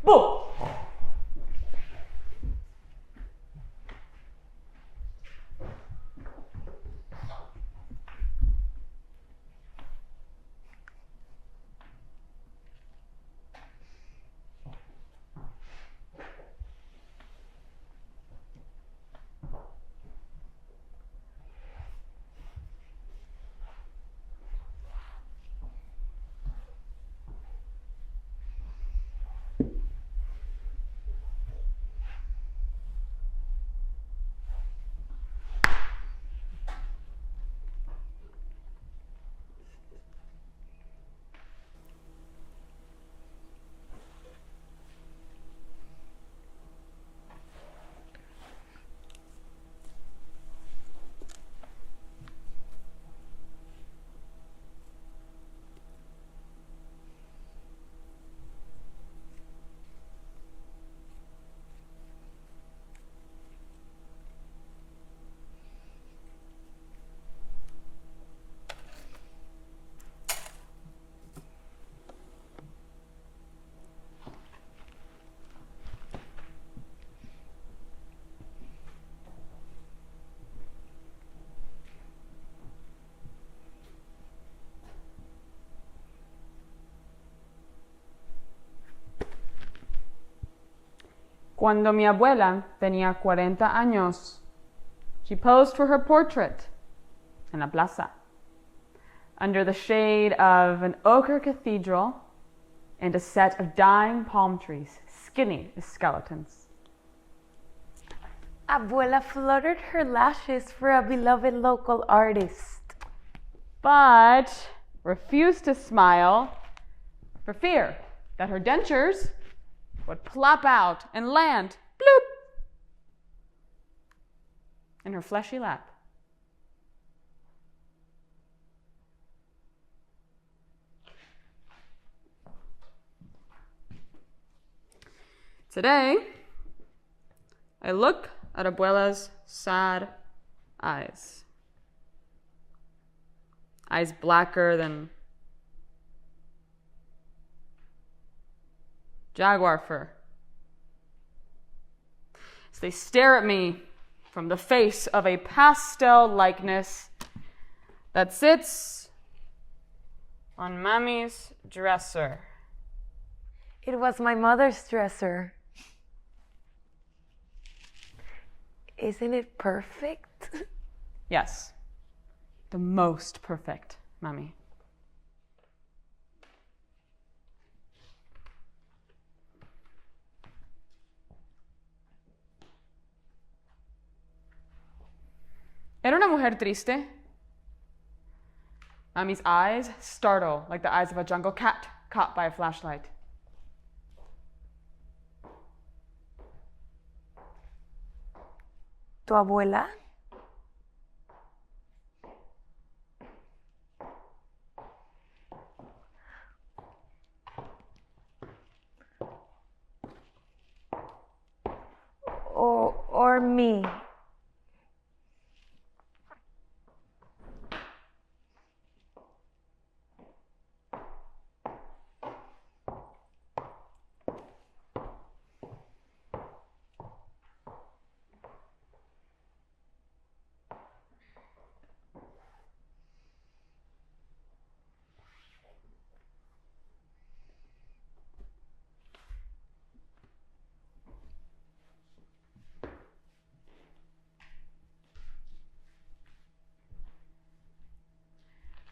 Boo! Cuando mi abuela tenía 40 años, she posed for her portrait in la plaza, under the shade of an ochre cathedral and a set of dying palm trees, skinny as skeletons. Abuela fluttered her lashes for a beloved local artist, but refused to smile for fear that her dentures would plop out and land, bloop, in her fleshy lap. Today, I look at Abuela's sad eyes. Eyes blacker than jaguar fur. As they stare at me from the face of a pastel likeness that sits on Mommy's dresser. It was my mother's dresser. Isn't it perfect? Yes, the most perfect, Mommy. Era una mujer triste. Mami's eyes startle like the eyes of a jungle cat caught by a flashlight. ¿Tu abuela? Or me?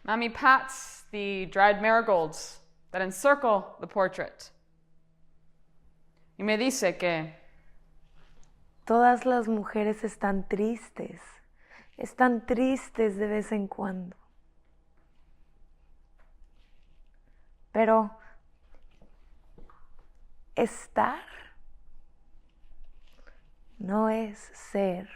Mami pats the dried marigolds that encircle the portrait. Y me dice que Todas las mujeres están tristes de vez en cuando. Pero estar no es ser.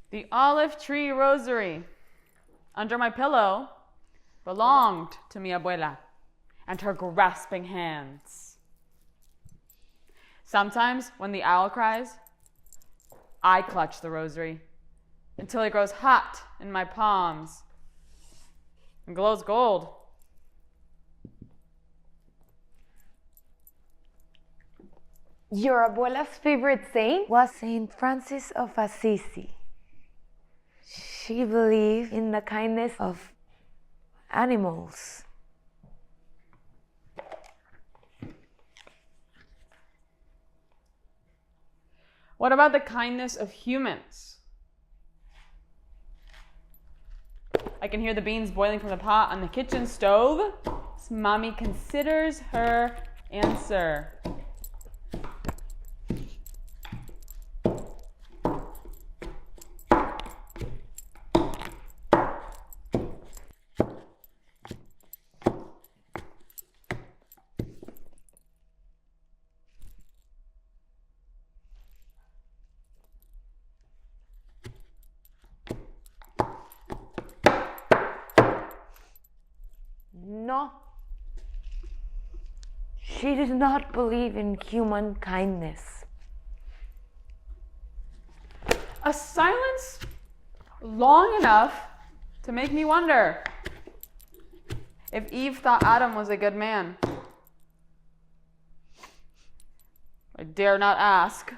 The olive tree rosary under my pillow belonged to mi abuela and her grasping hands. Sometimes when the owl cries, I clutch the rosary until it grows hot in my palms and glows gold. Your abuela's favorite saint was Saint Francis of Assisi. She believed in the kindness of animals. What about the kindness of humans? I can hear the beans boiling from the pot on the kitchen stove. So Mommy considers her answer. No. She does not believe in human kindness. A silence long enough to make me wonder if Eve thought Adam was a good man. I dare not ask,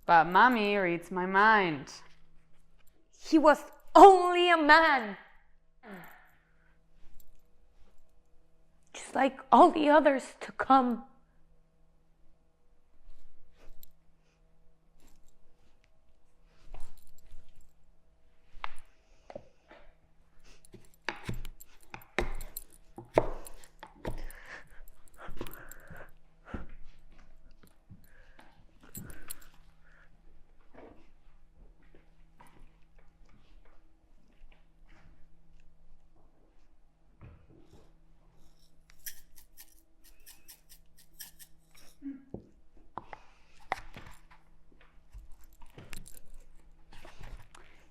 but Mommy reads my mind. He was only a man. Just like all the others to come.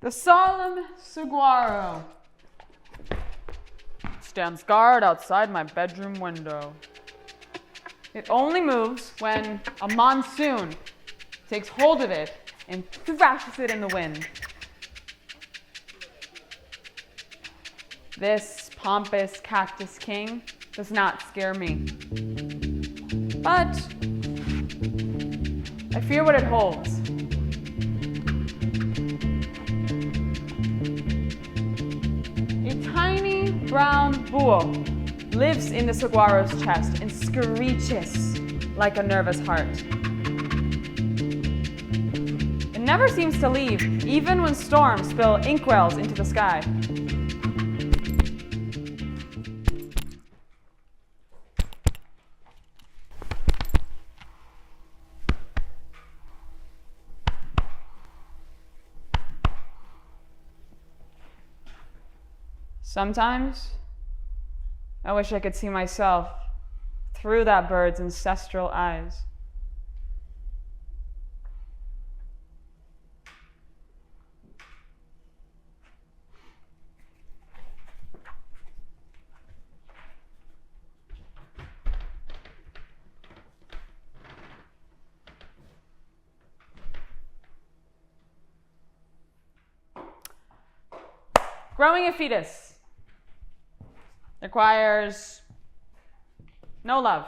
The solemn saguaro stands guard outside my bedroom window. It only moves when a monsoon takes hold of it and thrashes it in the wind. This pompous cactus king does not scare me. But I fear what it holds. A tiny brown bull lives in the saguaro's chest and screeches like a nervous heart. It never seems to leave, even when storms spill inkwells into the sky. Sometimes, I wish I could see myself through that bird's ancestral eyes. Growing a fetus requires no love,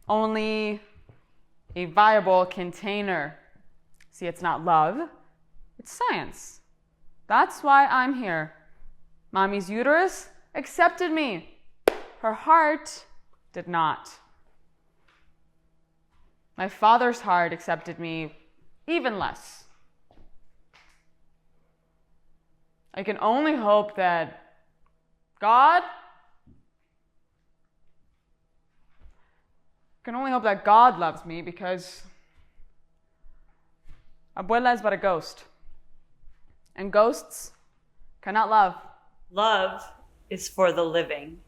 only a viable container. See, it's not love, it's science. That's why I'm here. Mommy's uterus accepted me. Her heart did not. My father's heart accepted me even less. I can only hope that God loves me, because Abuela is but a ghost. And ghosts cannot love. Love is for the living.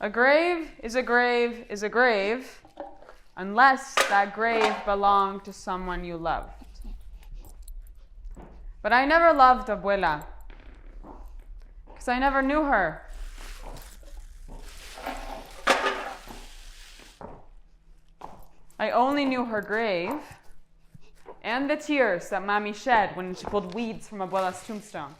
A grave is a grave is a grave unless that grave belonged to someone you loved. But I never loved Abuela because I never knew her. I only knew her grave and the tears that Mommy shed when she pulled weeds from Abuela's tombstone.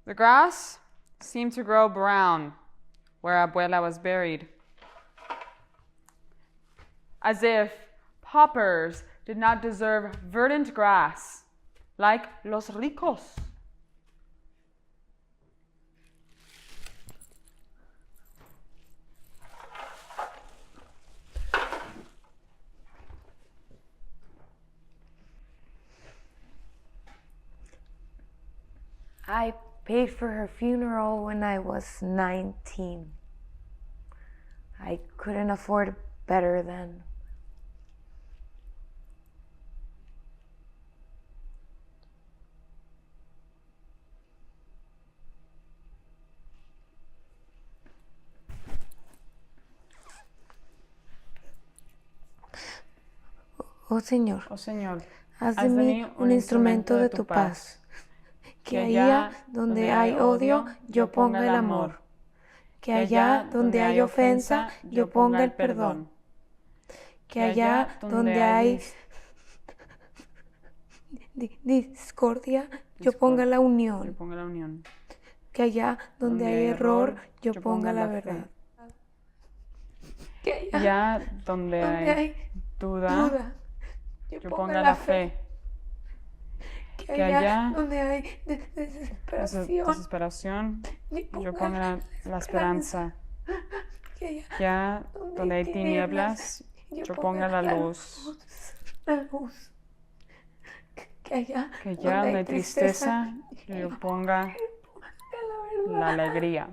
The grass seemed to grow brown where Abuela was buried, as if paupers did not deserve verdant grass like los ricos. I paid for her funeral when I was 19. I couldn't afford better then. Oh Señor, haz de mí un instrumento de tu paz. Que allá donde hay odio, yo ponga el amor. Que allá donde hay ofensa, yo ponga el perdón. Que allá donde hay discordia, yo ponga la unión. Que allá donde hay error, yo ponga la verdad. Que allá donde hay duda, yo ponga la fe. Que allá donde hay desesperación, yo ponga la esperanza. Que allá donde hay tinieblas, yo ponga la luz. Que allá donde hay tristeza, yo ponga la alegría.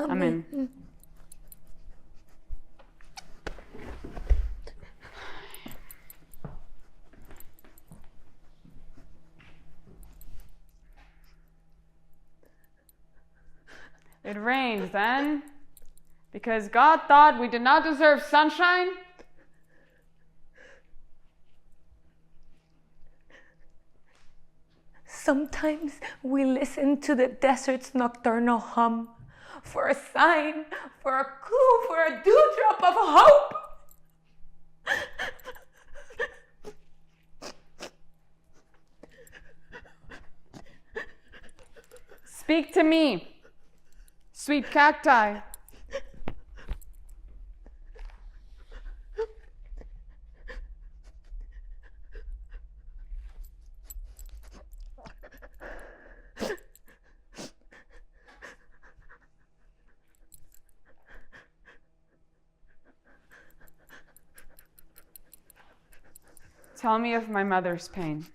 Amén. It rained then, because God thought we did not deserve sunshine. Sometimes we listen to the desert's nocturnal hum for a sign, for a clue, for a dewdrop of hope. Speak to me, sweet cacti. Tell me of my mother's pain.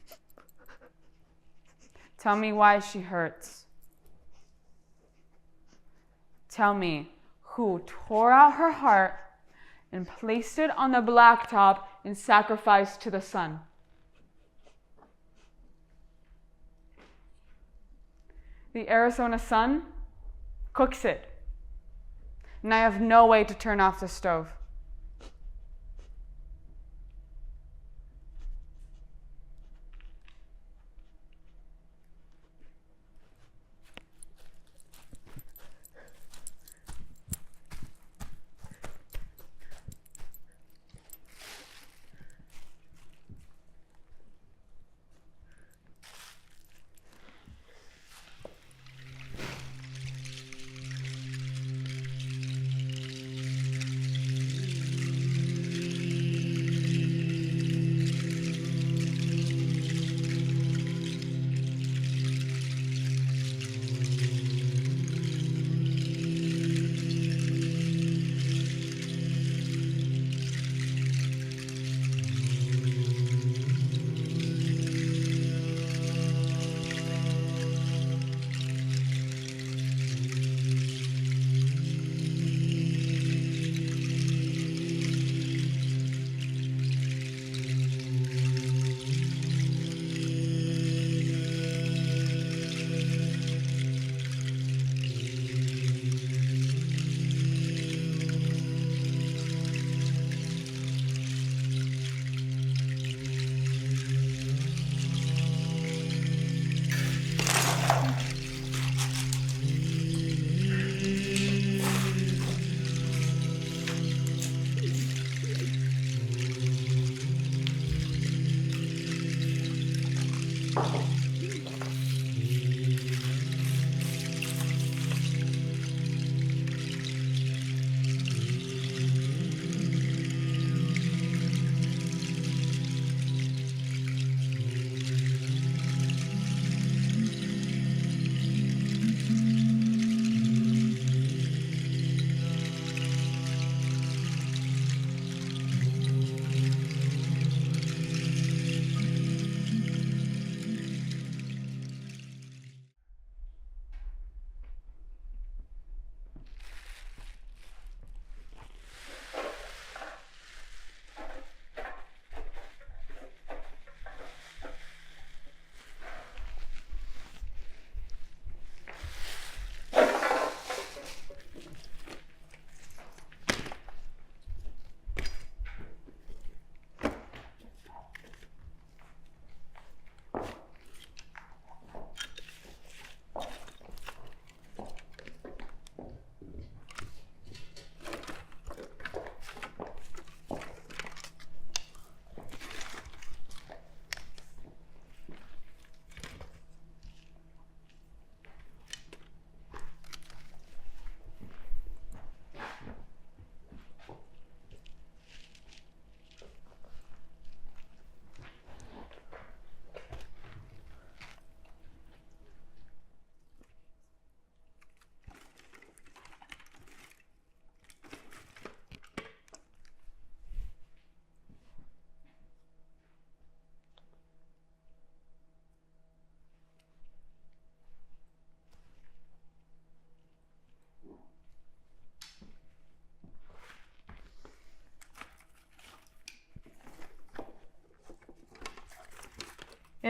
Tell me why she hurts. Tell me who tore out her heart and placed it on the blacktop in sacrifice to the sun. The Arizona sun cooks it, and I have no way to turn off the stove.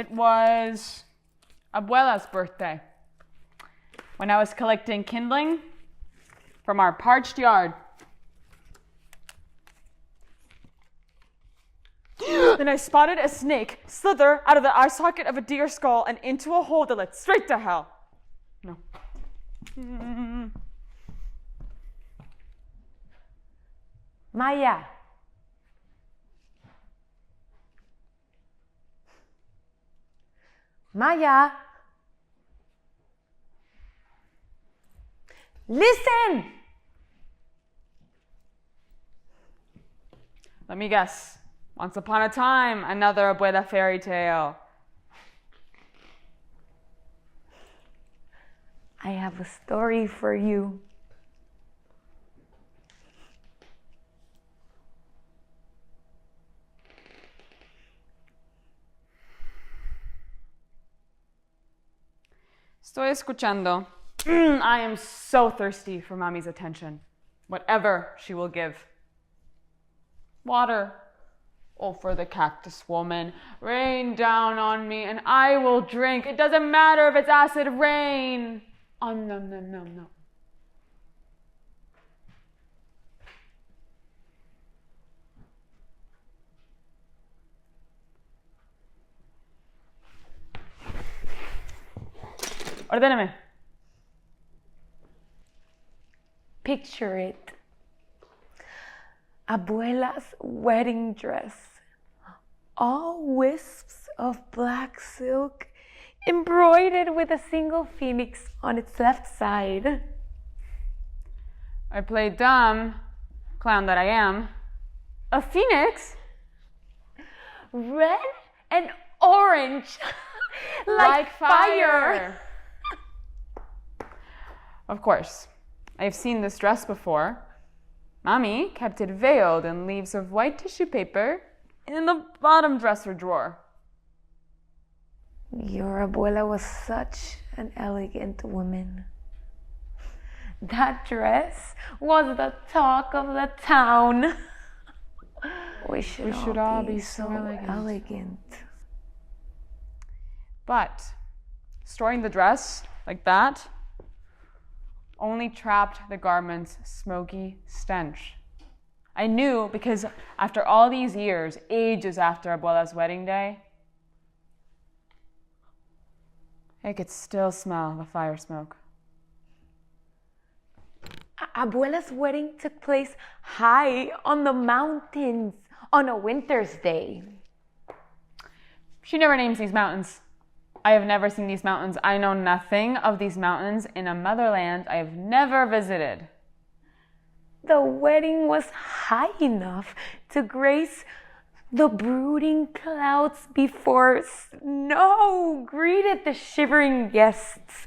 It was Abuela's birthday when I was collecting kindling from our parched yard. Then I spotted a snake slither out of the eye socket of a deer skull and into a hole that led straight to hell. No. Maya. Maya. Listen! Let me guess. Once upon a time, another Abuela fairy tale. I have a story for you. Estoy escuchando. I am so thirsty for Mommy's attention. Whatever she will give. Water. Oh, for the cactus woman. Rain down on me and I will drink. It doesn't matter if it's acid rain. Oh, no, no, no, no. Ordéname. Picture it. Abuela's wedding dress. All wisps of black silk embroidered with a single phoenix on its left side. I played dumb, clown that I am. A phoenix? Red and orange. like fire. Of course, I've seen this dress before. Mommy kept it veiled in leaves of white tissue paper in the bottom dresser drawer. Your abuela was such an elegant woman. That dress was the talk of the town. We should all be so elegant. But storing the dress like that only trapped the garment's smoky stench. I knew because after all these years, ages after Abuela's wedding day, I could still smell the fire smoke. Abuela's wedding took place high on the mountains on a winter's day. She never names these mountains. I have never seen these mountains. I know nothing of these mountains in a motherland I have never visited. The wedding was high enough to grace the brooding clouds before snow greeted the shivering guests.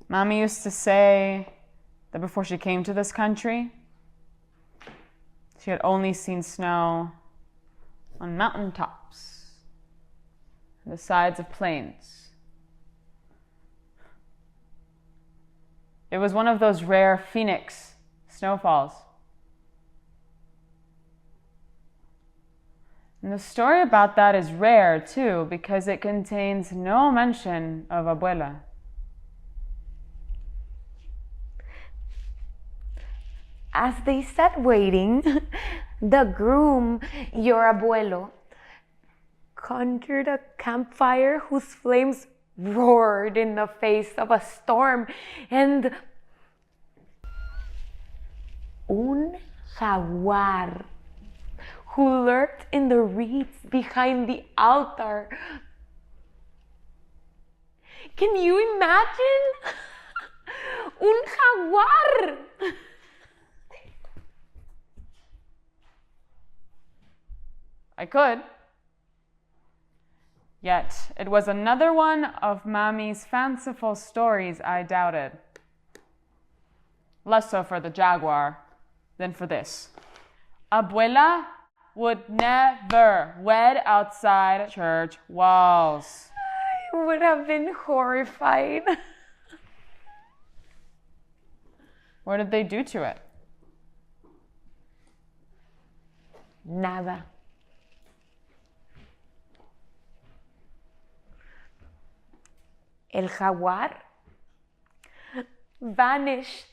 Mommy used to say that before she came to this country, she had only seen snow on mountaintops, the sides of plains. It was one of those rare phoenix snowfalls. And the story about that is rare too, because it contains no mention of Abuela. As they sat waiting, the groom, your abuelo, conjured a campfire whose flames roared in the face of a storm, and un jaguar who lurked in the reeds behind the altar. Can you imagine? Un jaguar! I could. Yet it was another one of Mommy's fanciful stories I doubted. Less so for the jaguar than for this. Abuela would never wed outside church walls. I would have been horrified. What did they do to it? Nada. El jaguar vanished.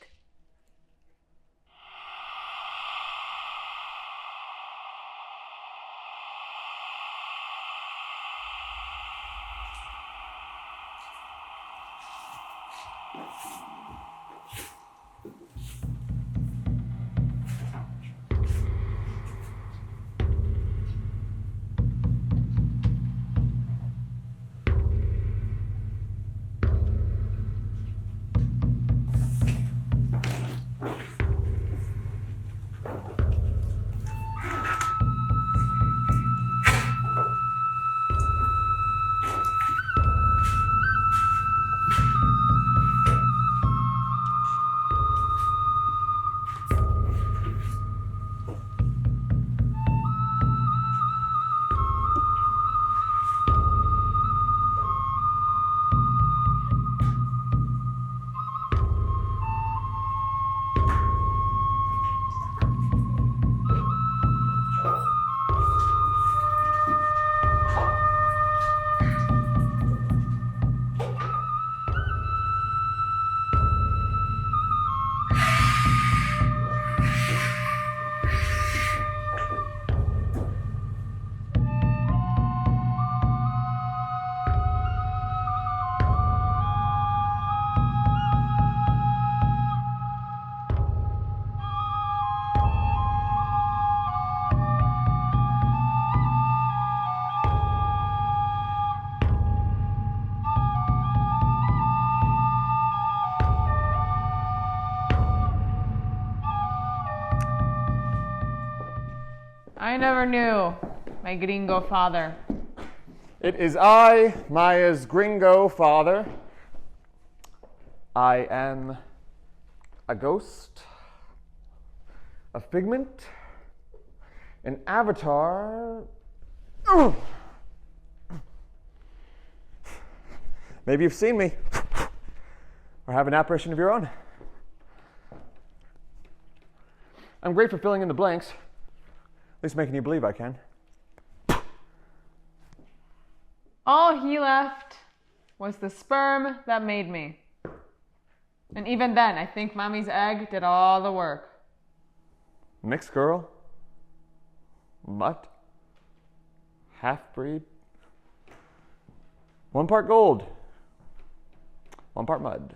I never knew my gringo father. It is I, Maya's gringo father. I am a ghost, a figment, an avatar. Maybe you've seen me, or have an apparition of your own. I'm great for filling in the blanks, at least making you believe I can. All he left was the sperm that made me. And even then, I think Mommy's egg did all the work. Mixed girl, mutt, half-breed, 1 part gold, 1 part mud.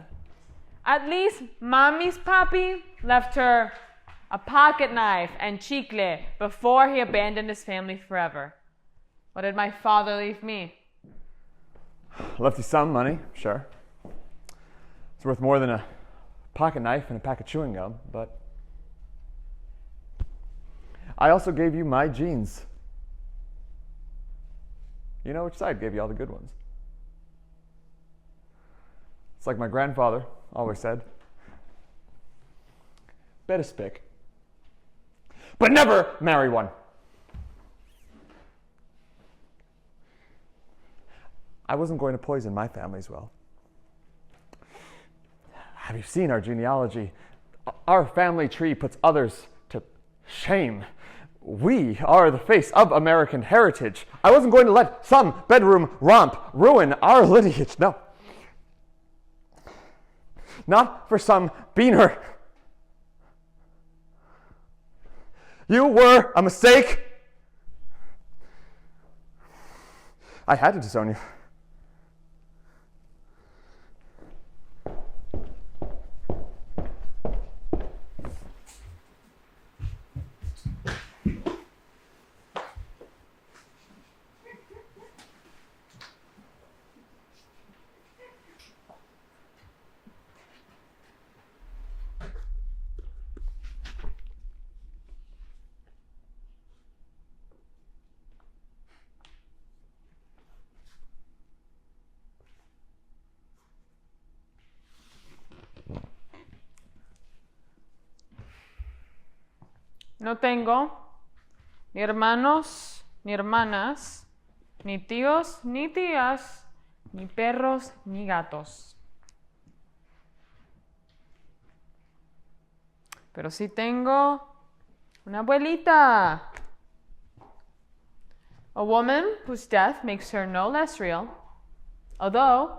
At least Mommy's papi left her a pocket knife and chicle before he abandoned his family forever. What did my father leave me? Left you some money, sure. It's worth more than a pocket knife and a pack of chewing gum, but I also gave you my genes. You know which side gave you all the good ones. It's like my grandfather always said, bet a spick, but never marry one. I wasn't going to poison my family's well. Have you seen our genealogy? Our family tree puts others to shame. We are the face of American heritage. I wasn't going to let some bedroom romp ruin our lineage. No. Not for some beaner. You were a mistake. I had to disown you. No tengo ni hermanos, ni hermanas, ni tíos, ni tías, ni perros, ni gatos. Pero sí tengo una abuelita. A woman whose death makes her no less real, although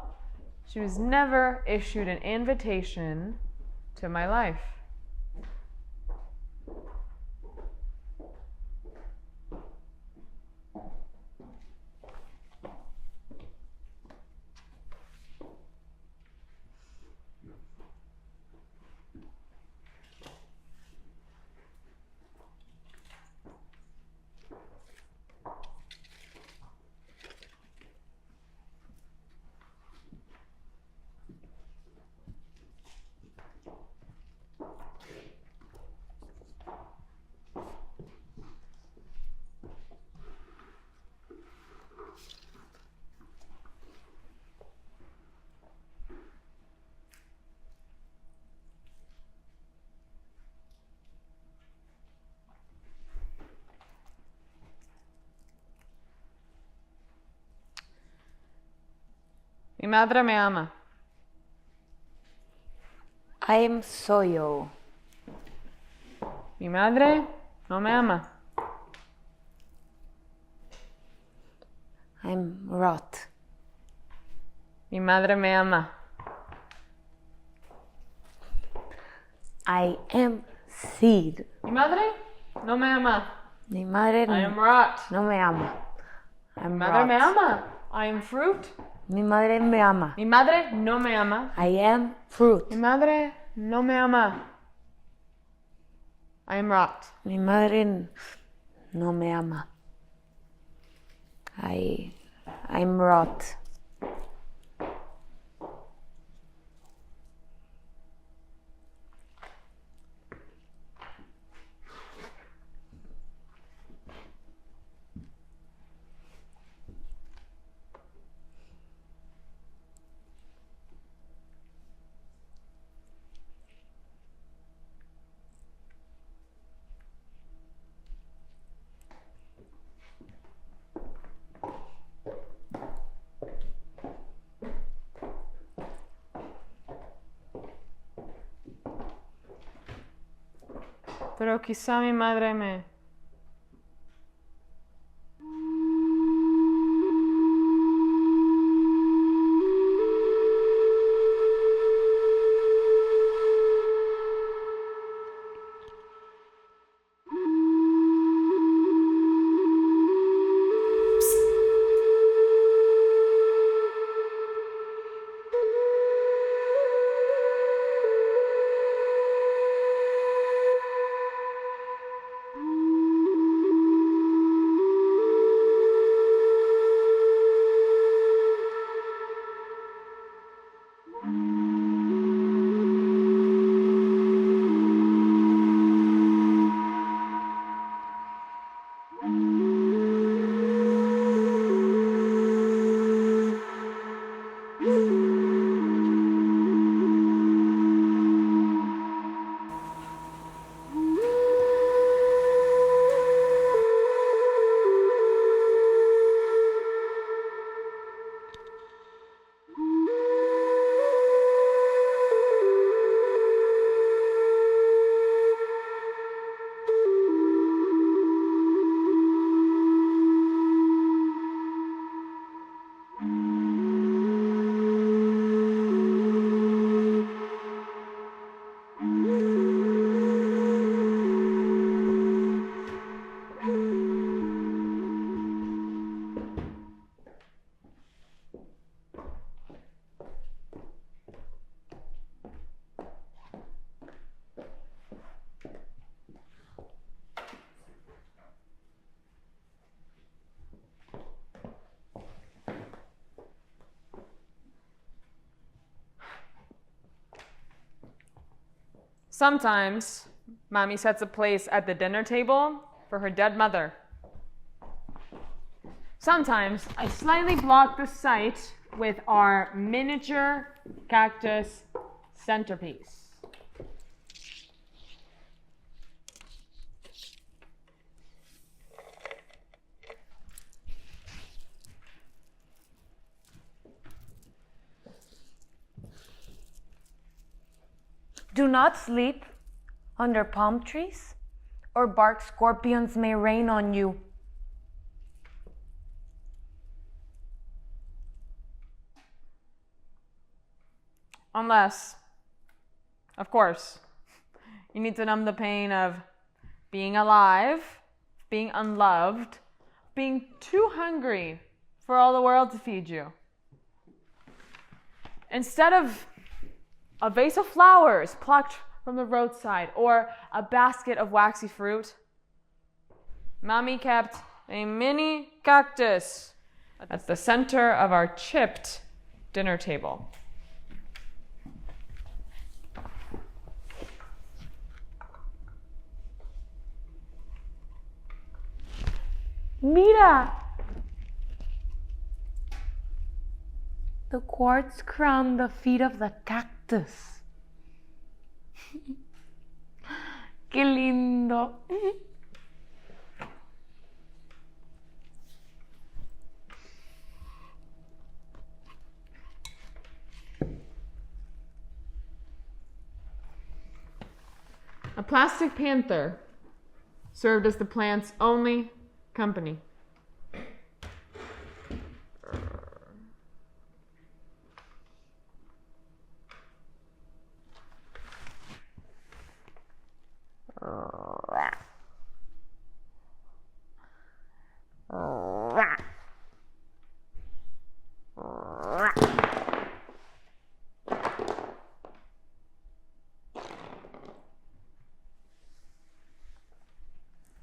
She was never issued an invitation to my life. Mi madre me ama. I'm soyo. Mi madre no me ama. I'm rot. Mi madre me ama. I am seed. Mi madre no me ama. Mi madre I am rot. no me ama. I'm Mi madre rot. me ama. I am fruit. Mi madre me ama. Mi madre no me ama. I am fruit. Mi madre no me ama. I am rot. Mi madre no me ama. I'm rot. Pero quizá mi madre me... Sometimes, Mommy sets a place at the dinner table for her dead mother. Sometimes, I slightly block the site with our miniature cactus centerpiece. Do not sleep under palm trees, or bark scorpions may rain on you. Unless, of course, you need to numb the pain of being alive, being unloved, being too hungry for all the world to feed you. Instead of a vase of flowers plucked from the roadside or a basket of waxy fruit, Mommy kept a mini cactus at the center of our chipped dinner table. Mira! The quartz crown the feet of the cactus. Qué lindo. A plastic panther served as the plant's only company.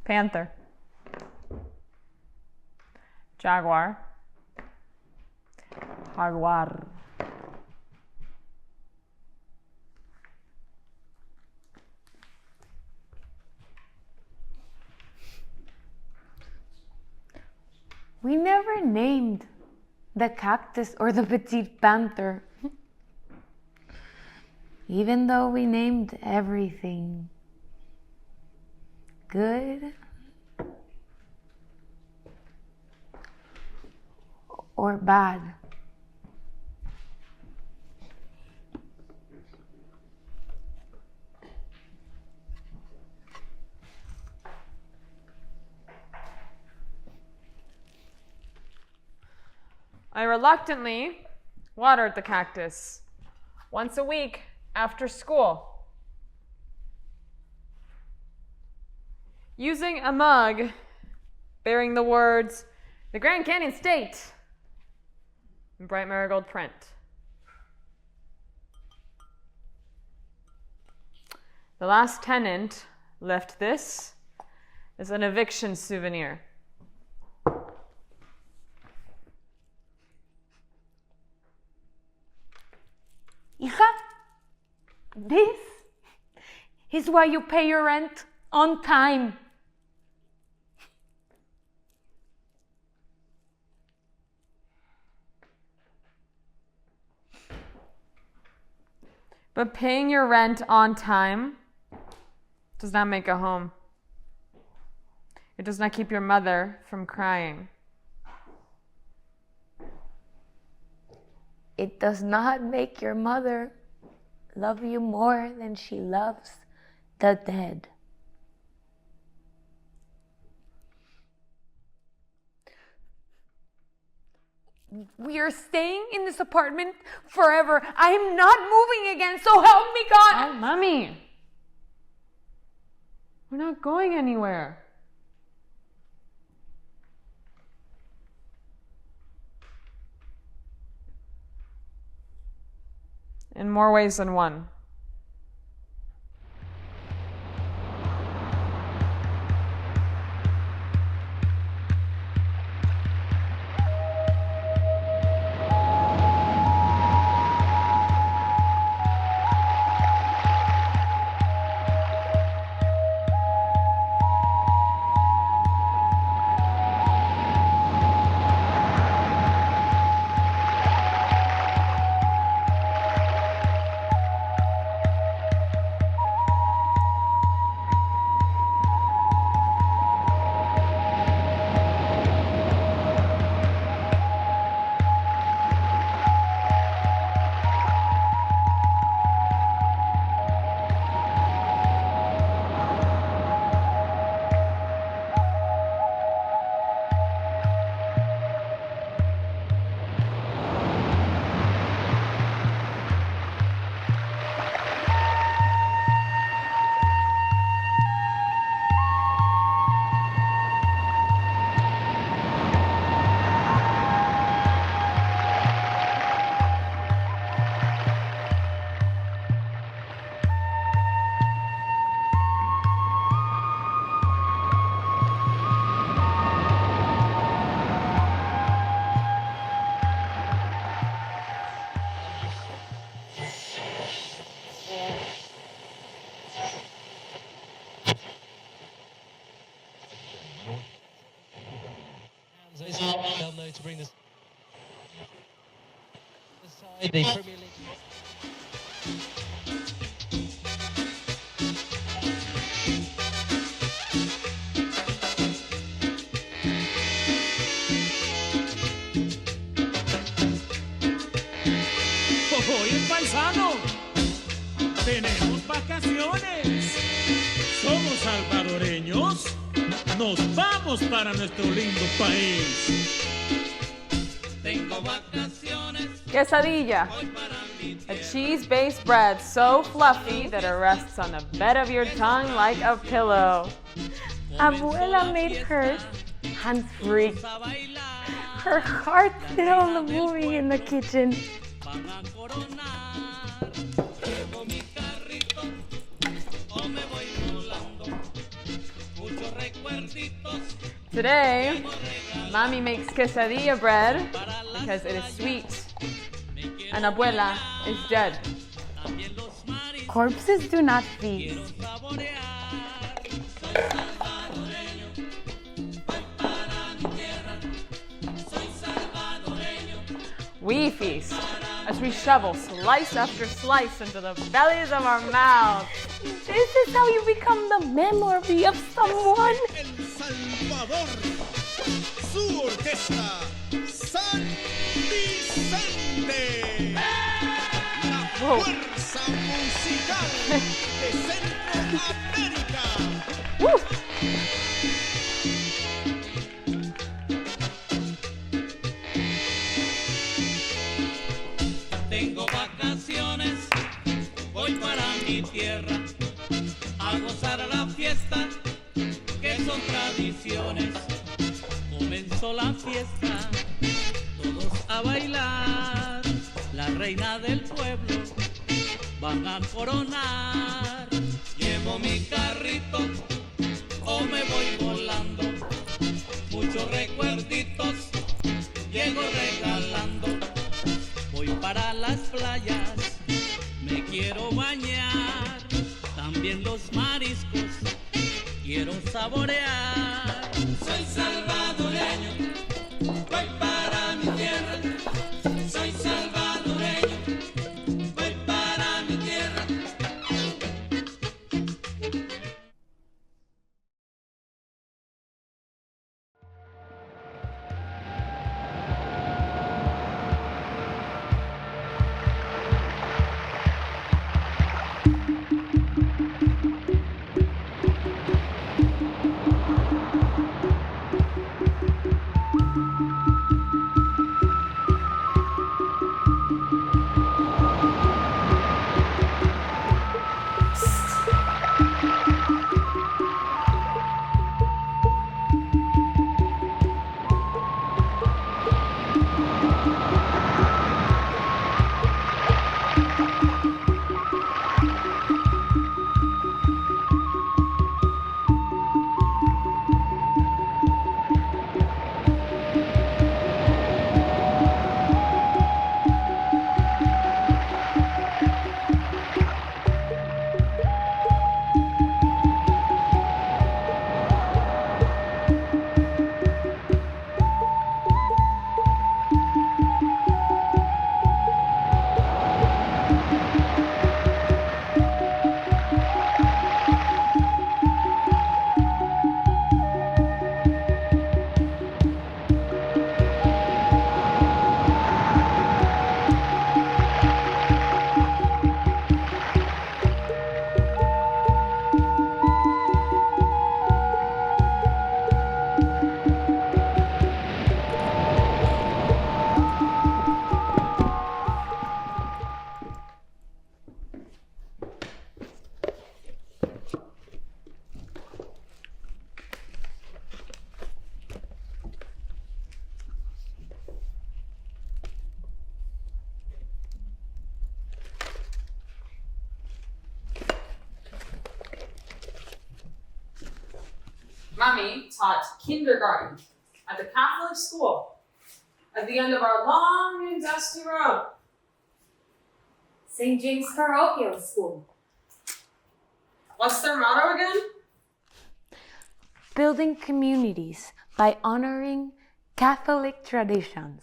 Panther, jaguar, jaguar. We never named the cactus or the petite panther, even though we named everything. Good or bad. I reluctantly watered the cactus once a week after school, using a mug bearing the words, "The Grand Canyon State," in bright marigold print. The last tenant left this as an eviction souvenir. Hija, this is why you pay your rent on time. But paying your rent on time does not make a home. It does not keep your mother from crying. It does not make your mother love you more than she loves the dead. We are staying in this apartment forever. I am not moving again, so help me God. Oh, Mommy. We're not going anywhere. In more ways than one. to bring this aside the Premier League. Oye, paisano, tenemos vacaciones. Somos salvadoreños. Nos vamos para nuestro lindo país. Tengo vacaciones. Quesadilla. A cheese-based bread so fluffy that it rests on the bed of your tongue like a pillow. Abuela made hers hands-free. Her heart still moving in the kitchen. Today, Mommy makes quesadilla bread because it is sweet, and Abuela is dead. Corpses do not feast. We feast as we shovel slice after slice into the bellies of our mouths. This is how you become the memory of someone. El Salvador, su orquesta, San Vicente. La fuerza musical de Centroamérica. Woo. Tengo vacaciones, voy para mi tierra a gozar la fiesta, que son tradiciones. Comenzó la fiesta, todos a bailar, la reina del pueblo van a coronar. Llevo mi carrito o me voy volando, muchos recuerditos llego regalando. Voy para las playas, me quiero bañar, también los mariscos quiero saborear. Soy salvadoreño, voy para mi tierra. Soy salvadoreño, voy para mi tierra. Mommy taught kindergarten at the Catholic school at the end of our long and dusty road. St. James Parochial School. What's their motto again? Building communities by honoring Catholic traditions.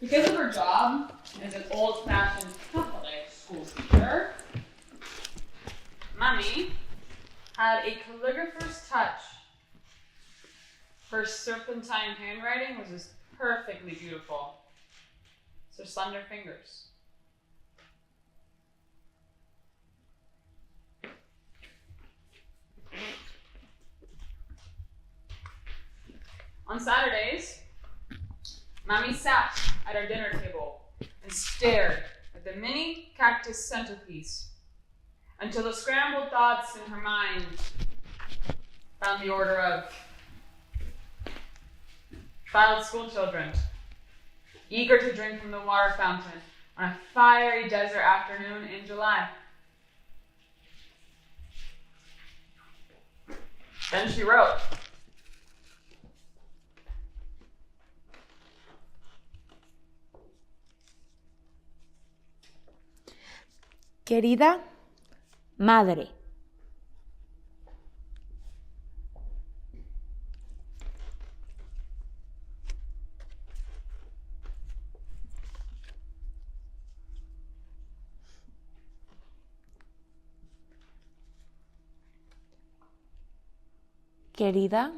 Because of her job as an old-fashioned Catholic school teacher, Mommy had a calligrapher's touch. Her serpentine handwriting was just perfectly beautiful. So slender fingers. On Saturdays, Mommy sat at our dinner table and stared at the mini cactus centerpiece until the scrambled thoughts in her mind found the order of child school children, eager to drink from the water fountain on a fiery desert afternoon in July. Then she wrote, Querida Madre, querida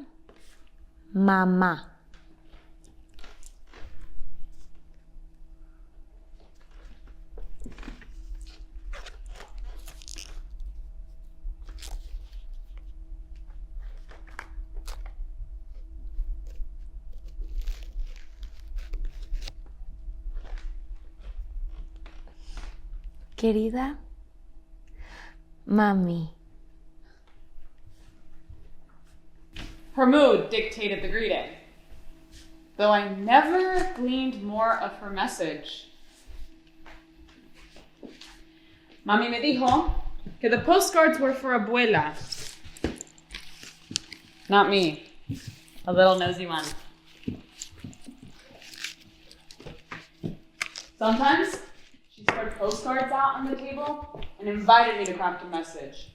Mamá, querida Mami. Her mood dictated the greeting, though I never gleaned more of her message. Mami me dijo que the postcards were for Abuela. Not me, a little nosy one. Sometimes she spread postcards out on the table and invited me to craft a message.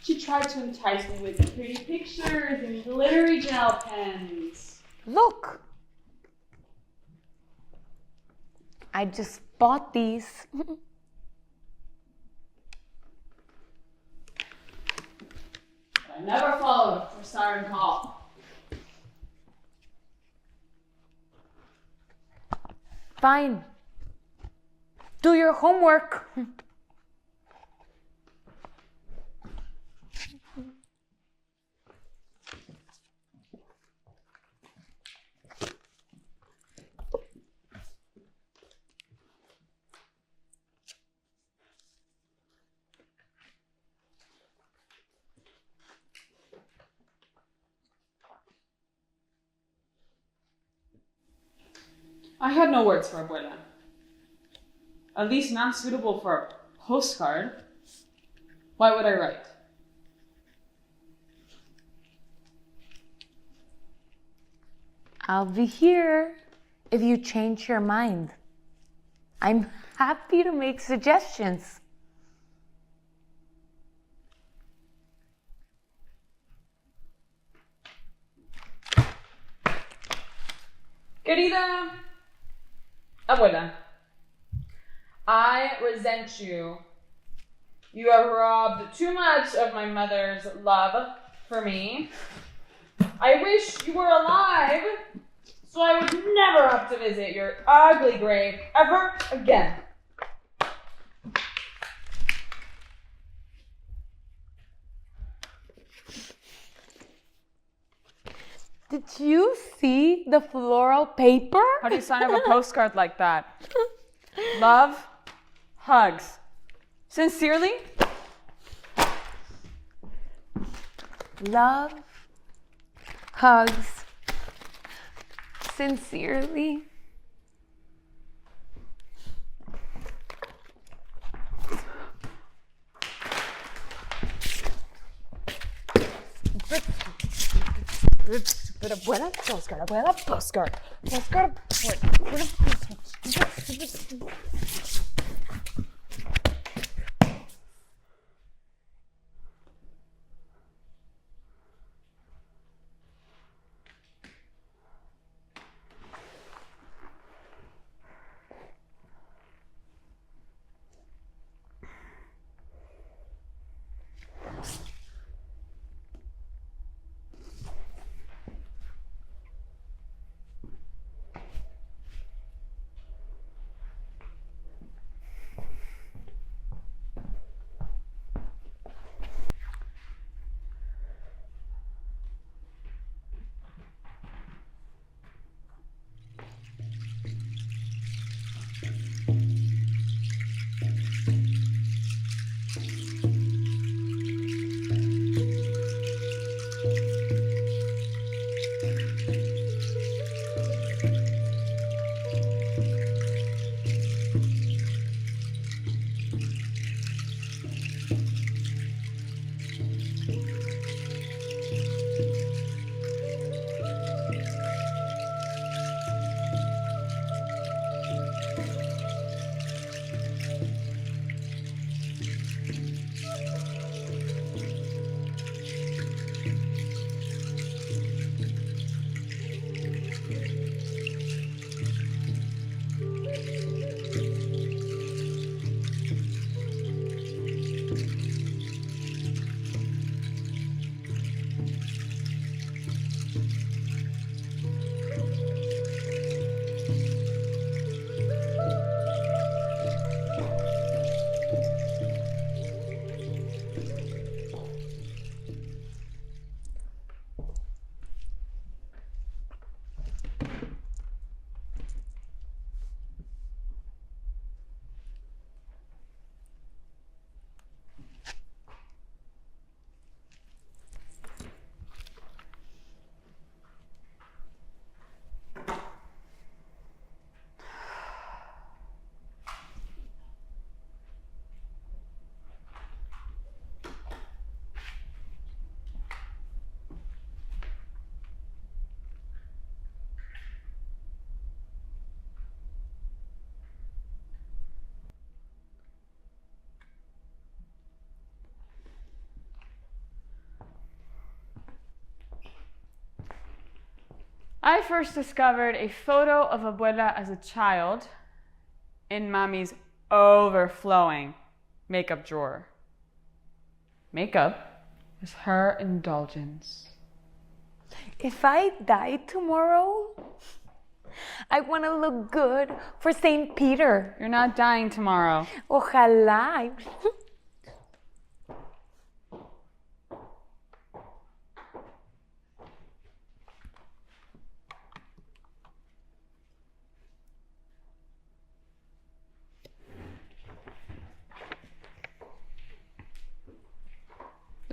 She tried to entice me with pretty pictures and glittery gel pens. Look, I just bought these. I never followed her siren call. Fine. Do your homework. I had no words for Abuela. At least not suitable for a postcard. Why would I write? I'll be here if you change your mind. I'm happy to make suggestions. Querida Abuela, I resent you. You have robbed too much of my mother's love for me. I wish you were alive so I would never have to visit your ugly grave ever again. Did you see the floral paper? How do you sign up a postcard like that? Love, hugs. Sincerely? Love, hugs, sincerely. Abuela postcard. Abuela postcard. Postcard. I first discovered a photo of Abuela as a child in Mommy's overflowing makeup drawer. Makeup is her indulgence. If I die tomorrow, I want to look good for St. Peter. You're not dying tomorrow. Ojalá.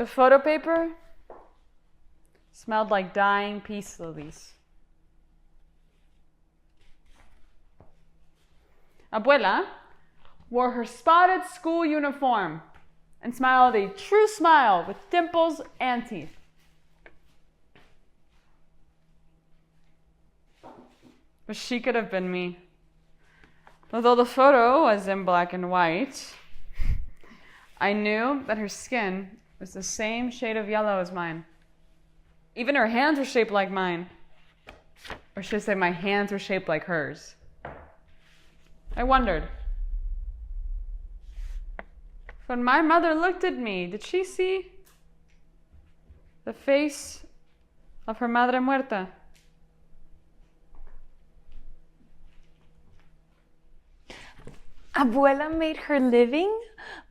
The photo paper smelled like dying peace lilies. Abuela wore her spotted school uniform and smiled a true smile with dimples and teeth. But she could have been me. Although the photo was in black and white, I knew that her skin was the same shade of yellow as mine. Even her hands were shaped like mine. Or should I say my hands were shaped like hers. I wondered, when my mother looked at me, did she see the face of her madre muerta? Abuela made her living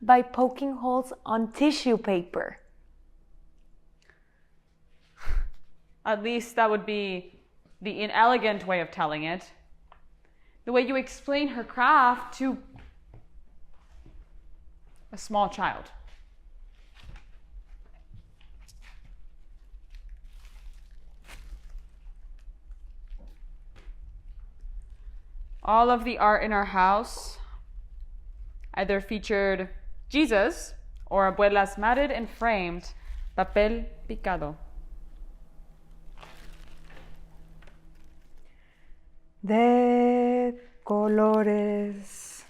by poking holes on tissue paper. At least that would be the inelegant way of telling it. The way you explain her craft to a small child. All of the art in our house either featured Jesus or Abuela's matted and framed papel picado. de colores.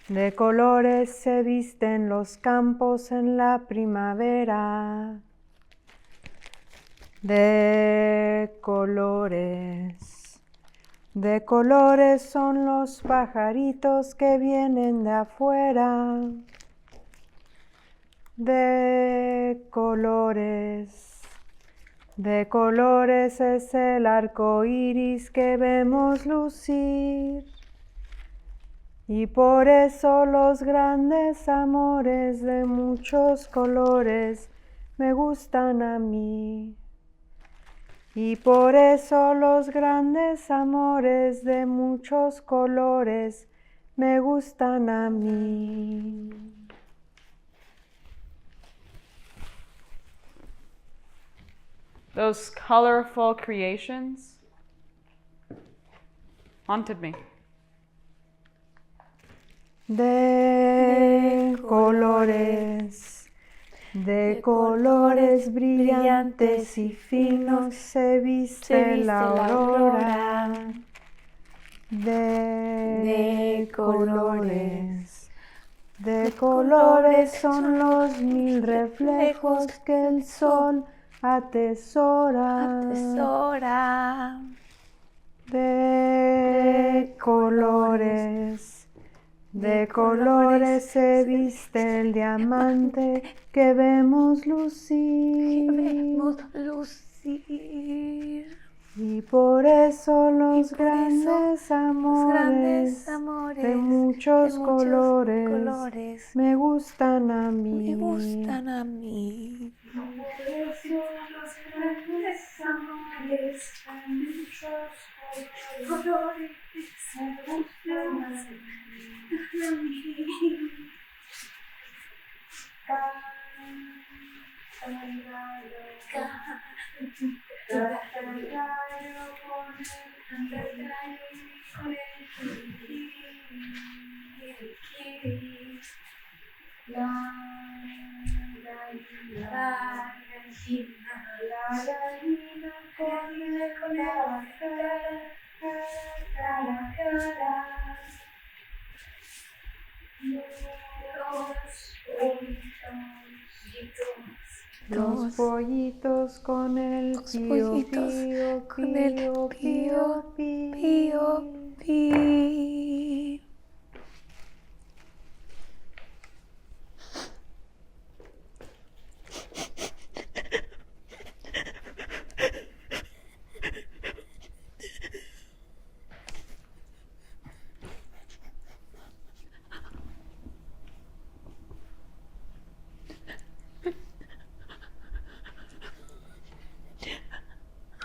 De colores se visten los campos en la primavera. De colores son los pajaritos que vienen de afuera. De colores es el arco iris que vemos lucir. Y por eso los grandes amores de muchos colores me gustan a mí. Y por eso los grandes amores de muchos colores me gustan a mí. Those colorful creations haunted me. De colores brillantes y finos se viste la aurora. De colores son los 1000 reflejos que el sol atesora. De colores se viste el diamante que vemos lucir. Y por eso los grandes amores de muchos colores me gustan a mí. Por eso los grandes amores de muchos colores me gustan a mí. Los pollitos con el pío, pío, pío, pío.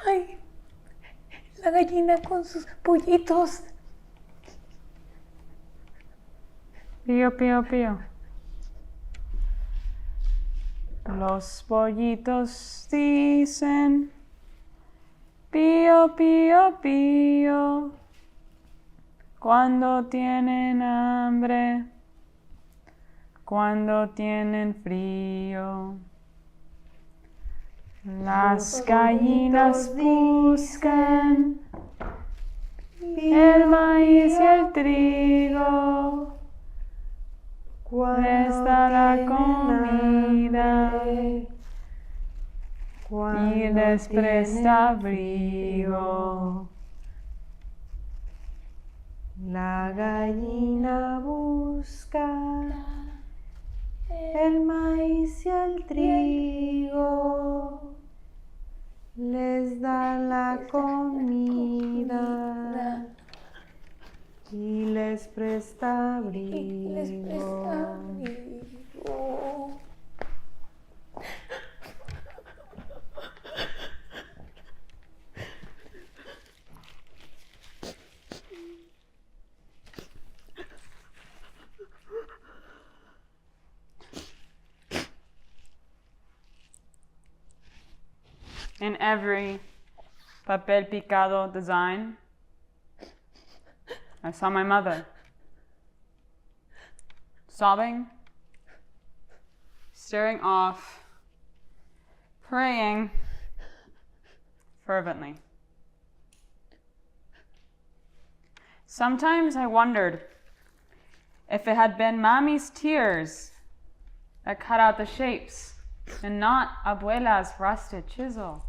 Ay, la gallina con sus pollitos. Pío, pío, pío. Los pollitos dicen pío, pío, pío cuando tienen hambre, cuando tienen frío. Las gallinas buscan el maíz y el trigo, les da la comida y les presta abrigo. La gallina busca el maíz y el trigo, les da la comida y les presta abrigo. In every papel picado design, I saw my mother, sobbing, staring off, praying fervently. Sometimes I wondered if it had been Mommy's tears that cut out the shapes and not Abuela's rusted chisel.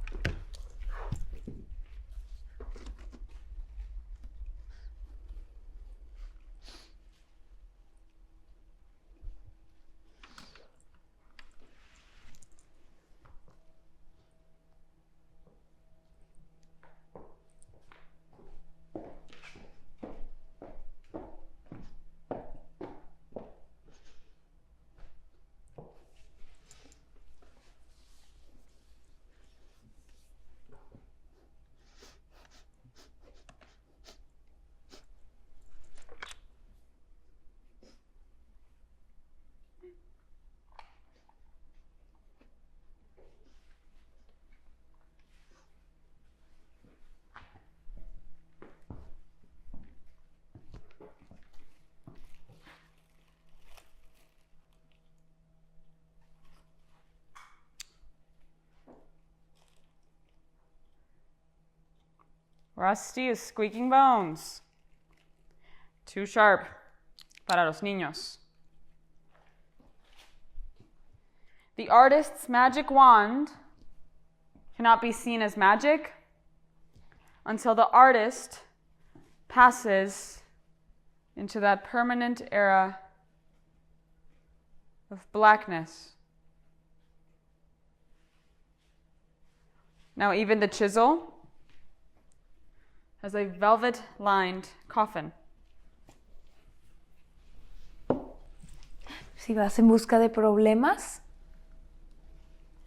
Rusty as squeaking bones. Too sharp para los niños. The artist's magic wand cannot be seen as magic until the artist passes into that permanent era of blackness. Now even the chisel has a velvet-lined coffin. Si vas en busca de problemas,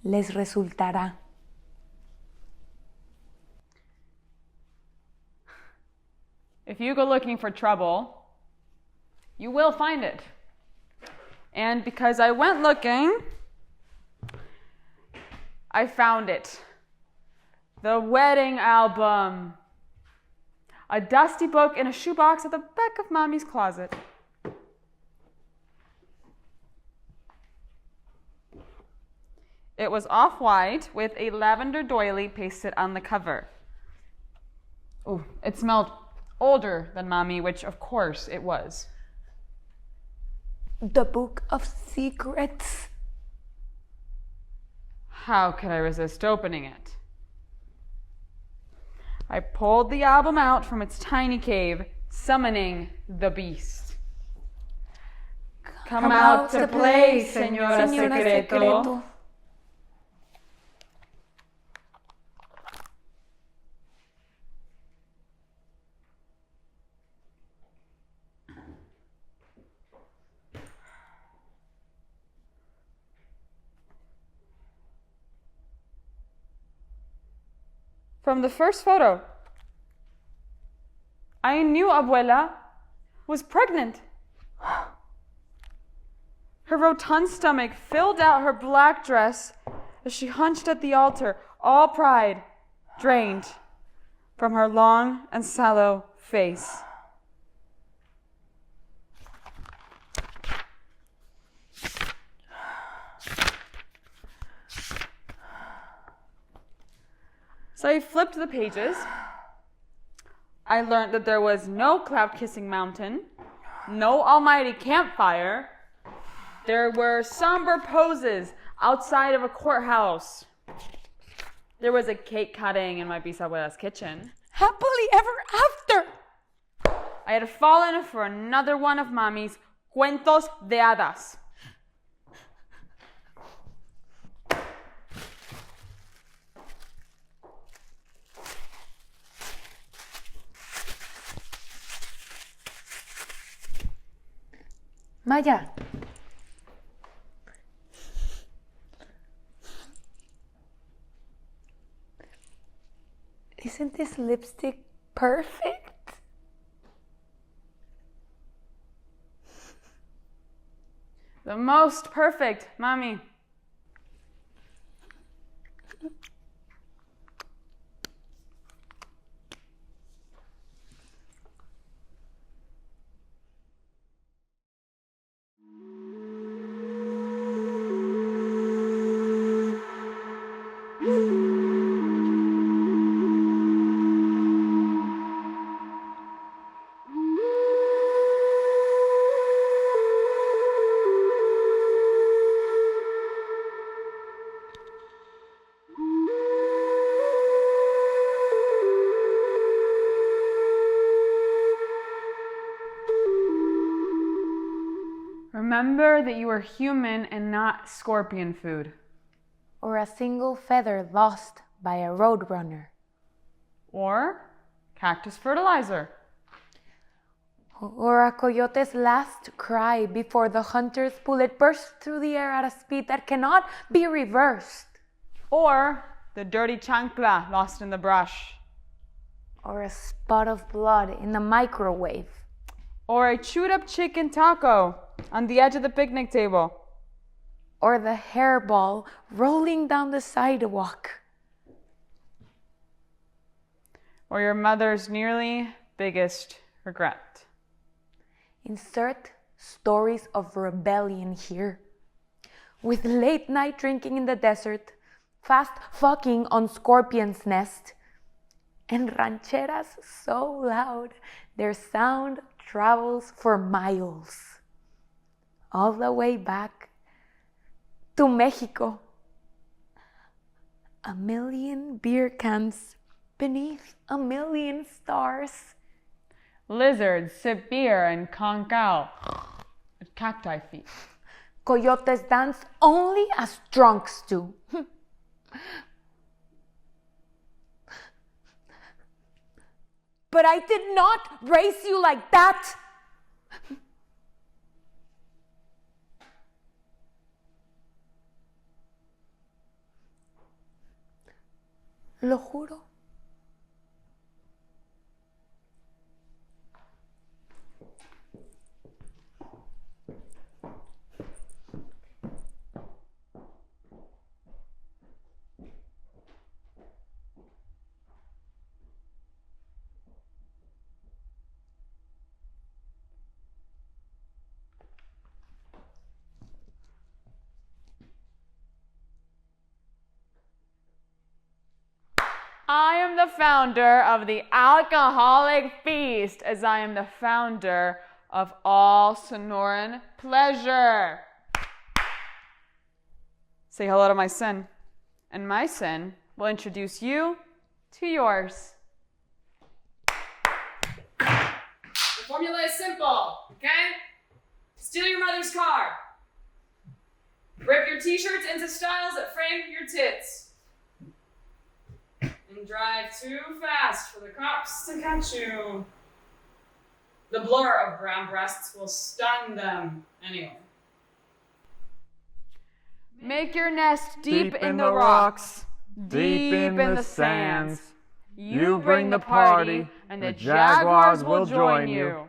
les resultará. If you go looking for trouble, you will find it. And because I went looking, I found it. The wedding album. A dusty book in a shoebox at the back of Mommy's closet. It was off-white with a lavender doily pasted on the cover. Oh, it smelled older than Mommy, which of course it was. The Book of Secrets. How could I resist opening it? I pulled the album out from its tiny cave, summoning the beast. Come out to play, Señora Secreto. From the first photo, I knew Abuela was pregnant. Her rotund stomach filled out her black dress as she hunched at the altar, all pride drained from her long and sallow face. So I flipped the pages. I learned that there was no cloud-kissing mountain, no almighty campfire. There were somber poses outside of a courthouse. There was a cake cutting in my bisabuela's kitchen. Happily ever after. I had fallen for another one of Mommy's cuentos de hadas. Maya. Isn't this lipstick perfect? The most perfect, Mommy. remember that you are human and not scorpion food. Or a single feather lost by a roadrunner. Or cactus fertilizer. Or a coyote's last cry before the hunter's bullet bursts through the air at a speed that cannot be reversed. Or the dirty chancla lost in the brush. Or a spot of blood in the microwave. Or a chewed up chicken taco on the edge of the picnic table. Or the hairball rolling down the sidewalk. Or your mother's nearly biggest regret. Insert stories of rebellion here. With late night drinking in the desert, fast fucking on Scorpion's nest, and rancheras so loud their sound travels for miles. All the way back to Mexico. A million beer cans beneath a million stars. Lizards sip beer and conk out at cacti feet. Coyotes dance only as drunks do. But I did not raise you like that. Lo juro. I am the founder of the alcoholic feast, as I am the founder of all Sonoran pleasure. Say hello to my sin, and my sin will introduce you to yours. The formula is simple, okay? Steal your mother's car. Rip your t-shirts into styles that frame your tits. And drive too fast for the cops to catch you. The blur of brown breasts will stun them anyway. Make your nest deep in the rocks, deep in the sands. You bring the party, and the jaguars will join you.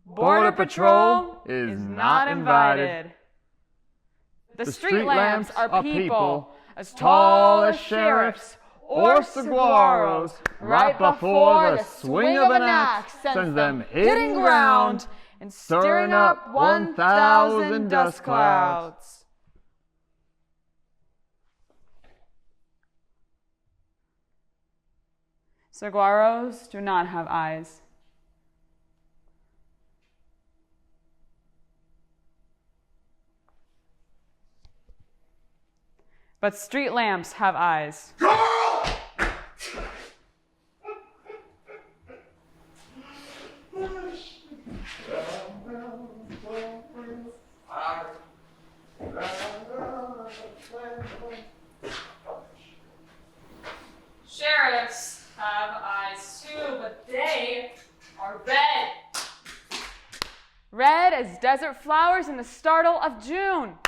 Border Patrol is not invited. The street lamps are people as tall as sheriffs or saguaros, right before the swing of an axe sends them hitting ground and stirring up 1,000 dust clouds. Saguaros do not have eyes. But street lamps have eyes. Sheriffs have eyes too, but they are red. Red as desert flowers in the startle of June.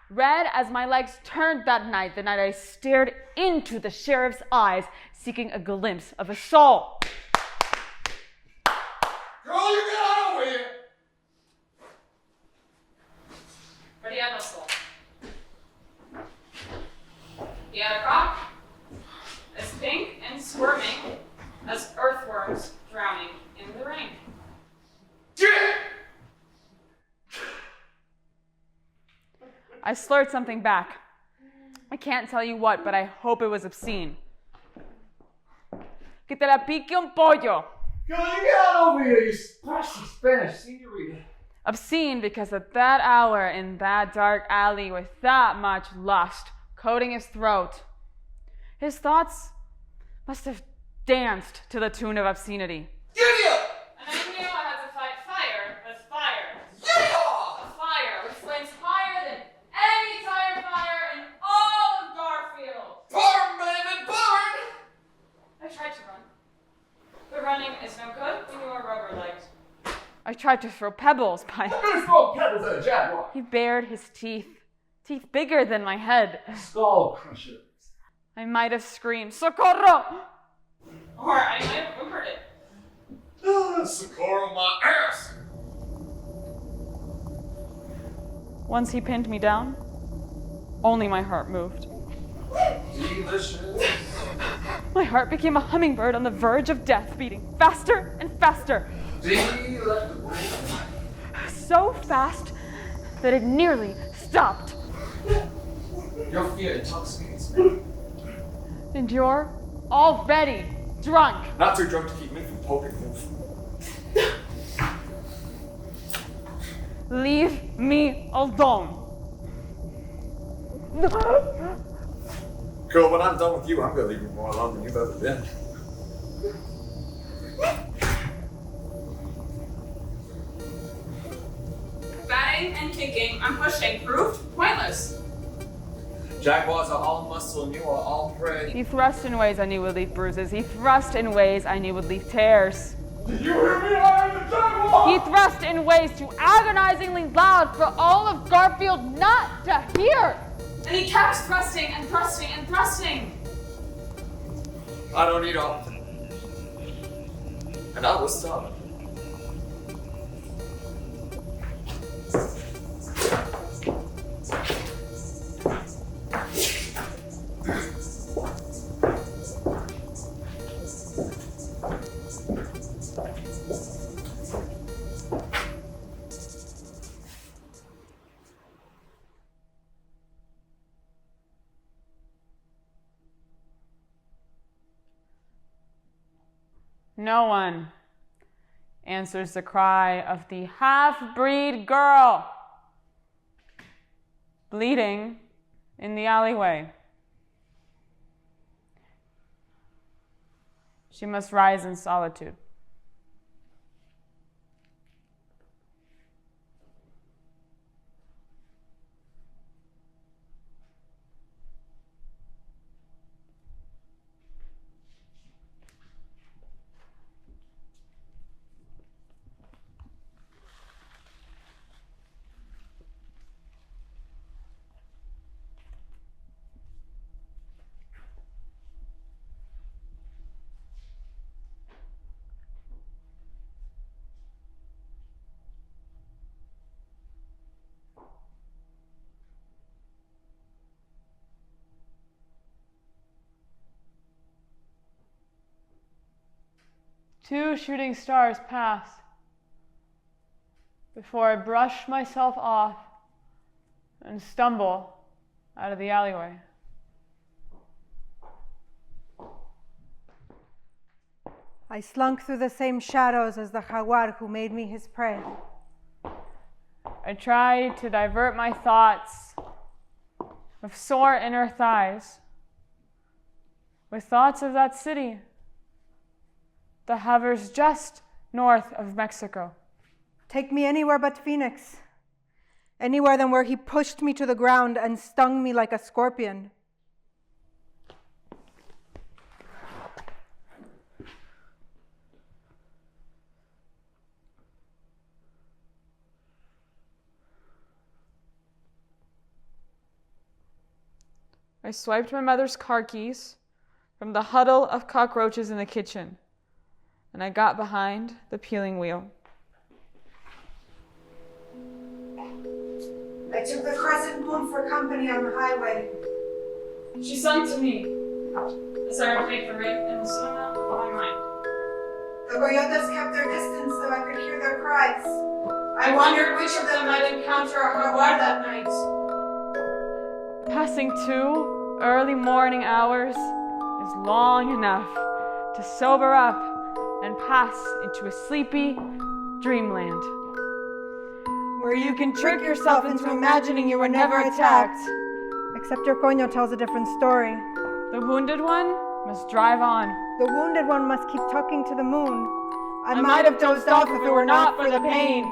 Red as my legs turned that night, the night I stared into the sheriff's eyes, seeking a glimpse of a soul. Girl, you get out of here! But he had no soul. He had a cock, as pink and squirming as earthworms drowning in the rain. I slurred something back. I can't tell you what, but I hope it was obscene. Que te la pique un pollo. Girl, you get out over here, you spicy Spanish senorita. Obscene because at that hour, in that dark alley with that much lust coating his throat, his thoughts must have danced to the tune of obscenity. Gideon! And I knew I had to fight fire with fire. Yeah! A fire running is no good when you are rubber-legged. I tried to throw pebbles, but Who's throwing pebbles at a jaguar? he bared his teeth bigger than my head. Skull crusher. I might have screamed, "Socorro!" Or I might have whimpered it. Socorro my ass! Once he pinned me down, only my heart moved. Delicious. My heart became a hummingbird on the verge of death, beating faster and faster. Delectable. So fast that it nearly stopped. Your fear intoxicates me. And you're already drunk. Not too drunk to keep me from poking holes. Leave me alone. Girl, when I'm done with you, I'm gonna leave you more alone than you've ever been. Batting and kicking and pushing proved pointless. Jaguars are all muscle and you are all prey. He thrust in ways I knew would leave bruises. He thrust in ways I knew would leave tears. Did you hear me? I am the jaguar! He thrust in ways too agonizingly loud for all of Garfield not to hear. And he kept thrusting and thrusting and thrusting. I don't eat often. And I was starving. No one answers the cry of the half-breed girl bleeding in the alleyway. She must rise in solitude. Two shooting stars pass before I brush myself off and stumble out of the alleyway. I slunk through the same shadows as the jaguar who made me his prey. I tried to divert my thoughts of sore inner thighs with thoughts of that city that hovers just north of Mexico. Take me anywhere but Phoenix. Anywhere than where he pushed me to the ground and stung me like a scorpion. I swiped my mother's car keys from the huddle of cockroaches in the kitchen, and I got behind the peeling wheel. I took the crescent moon for company on the highway. She sung to me as I replayed the rate in the cinema of my mind. The coyotes kept their distance so I could hear their cries. I wondered which of them I'd encounter a jaguar that night. Passing 2 early morning hours is long enough to sober up and pass into a sleepy dreamland, where you can trick yourself into imagining you were never attacked. Except your coño tells a different story. The wounded one must drive on. The wounded one must keep talking to the moon. I might have dozed off if it were not for the pain.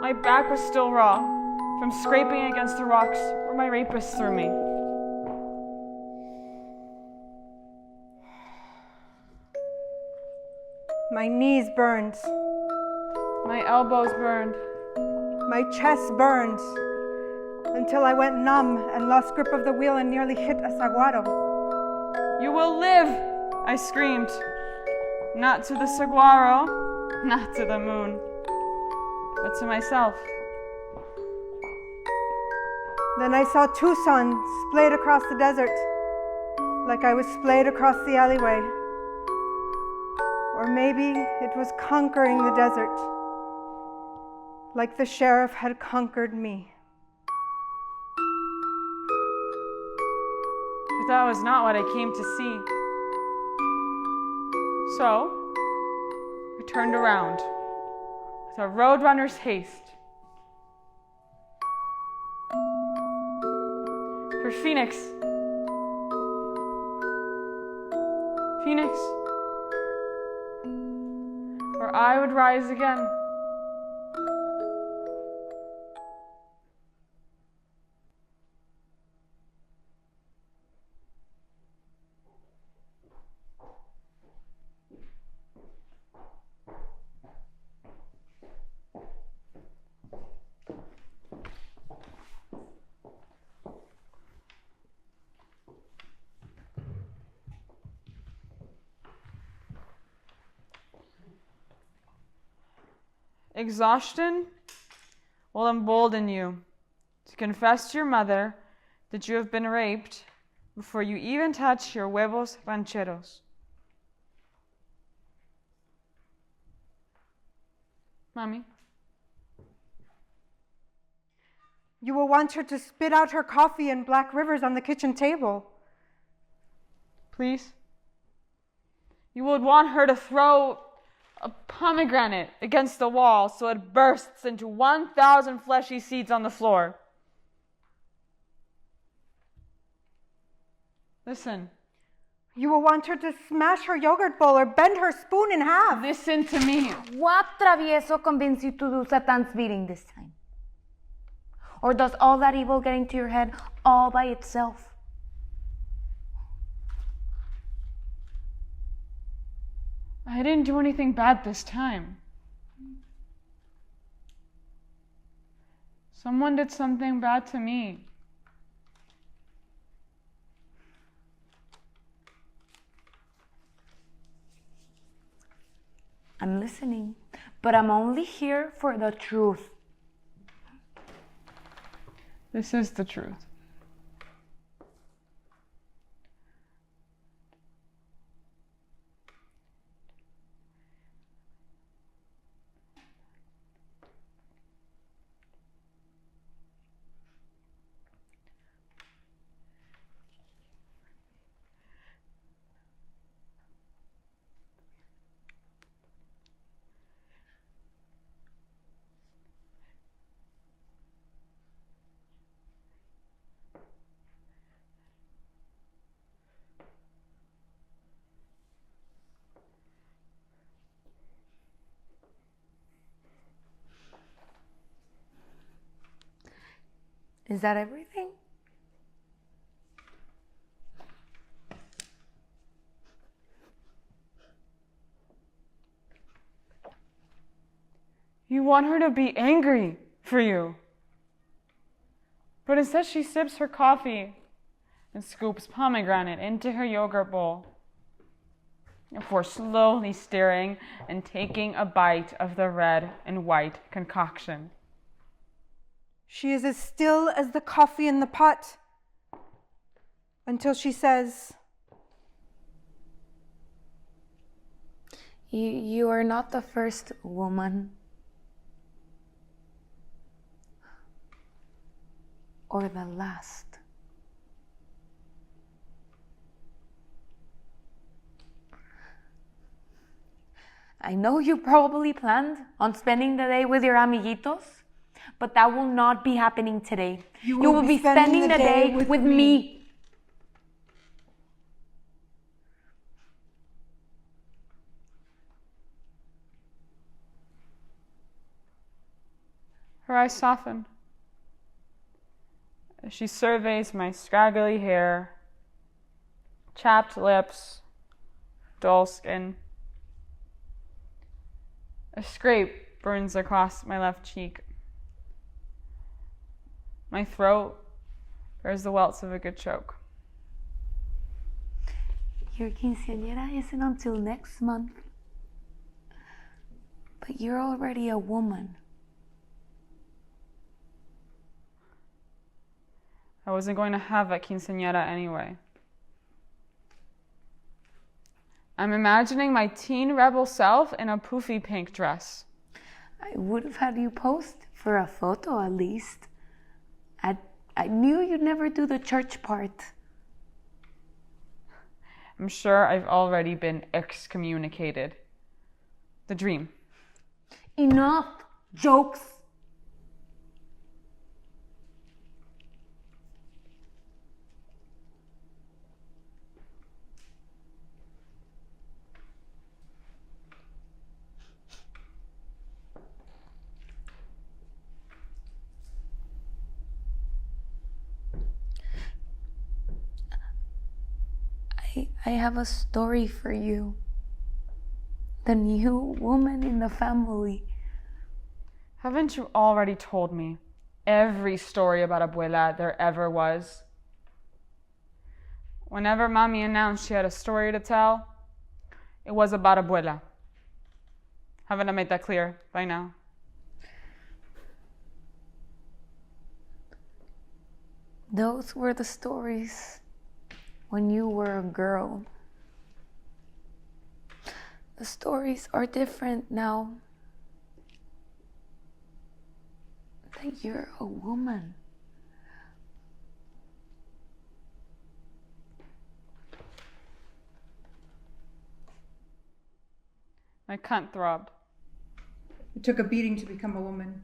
My back was still raw from scraping against the rocks where my rapist threw me. My knees burned. My elbows burned. My chest burned. Until I went numb and lost grip of the wheel and nearly hit a saguaro. You will live, I screamed. Not to the saguaro, not to the moon, but to myself. Then I saw Tucson splayed across the desert, like I was splayed across the alleyway. Or maybe it was conquering the desert, like the sheriff had conquered me. But that was not what I came to see. So, we turned around with a roadrunner's haste. For Phoenix. Phoenix. Where I would rise again. Exhaustion will embolden you to confess to your mother that you have been raped before you even touch your huevos rancheros. Mommy? You will want her to spit out her coffee in black rivers on the kitchen table. Please? You would want her to throw a pomegranate against the wall so it bursts into 1,000 fleshy seeds on the floor. Listen. You will want her to smash her yogurt bowl or bend her spoon in half. Listen to me. What travieso convinced you to do Satan's bidding this time? Or does all that evil get into your head all by itself? I didn't do anything bad this time. Someone did something bad to me. I'm listening, but I'm only here for the truth. This is the truth. Is that everything? You want her to be angry for you. But instead she sips her coffee and scoops pomegranate into her yogurt bowl before slowly stirring and taking a bite of the red and white concoction. She is as still as the coffee in the pot until she says, You are not the first woman or the last. I know you probably planned on spending the day with your amiguitos, but that will not be happening today. You will be spending the day with me. Her eyes soften as she surveys my scraggly hair, chapped lips, dull skin. A scrape burns across my left cheek. My throat bears the welts of a good choke. Your quinceañera isn't until next month. But you're already a woman. I wasn't going to have a quinceañera anyway. I'm imagining my teen rebel self in a poofy pink dress. I would have had you pose for a photo at least. I knew you'd never do the church part. I'm sure I've already been excommunicated. The dream. Enough jokes. I have a story for you. The new woman in the family. Haven't you already told me every story about Abuela there ever was? Whenever Mommy announced she had a story to tell, it was about Abuela. Haven't I made that clear by now? Those were the stories when you were a girl. The stories are different now that you're a woman. My cunt throbbed. It took a beating to become a woman.